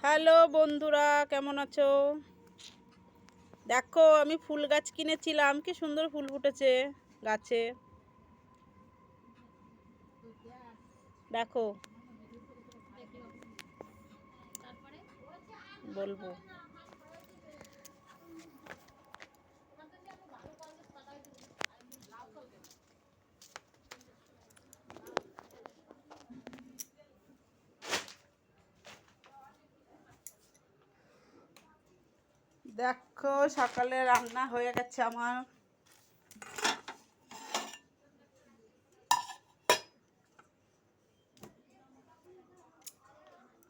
Hello বন্ধুরা, কেমন আছো? দেখো, আমি ফুল গাছ কিনেছিলাম, কি সুন্দর ফুল ফুটেছে গাছে। দেখো, বলবো দেখো, সকালে রান্না হয়ে গেছে আমার।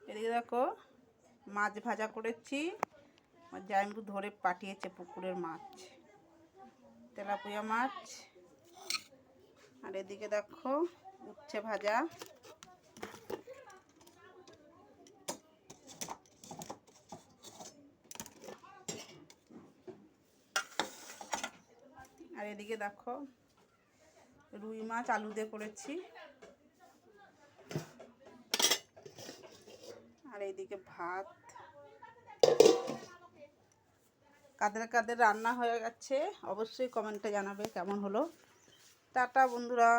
এদিকে দেখো, মাছ ভাজা করেছি। আমার জামাইবু ধরে পাঠিয়েছে পুকুরের মাছ, তেলাপিয়া মাছ। আর এদিকে দেখো, উচ্ছে ভাজা। আর এদিকে দেখো, রুই মাছ আলু দিয়ে করেছি। আর এইদিকে ভাত। কাদের কাদের রান্না হয়ে গেছে অবশ্যই কমেন্টে জানাবে কেমন হলো। টাটা বন্ধুরা।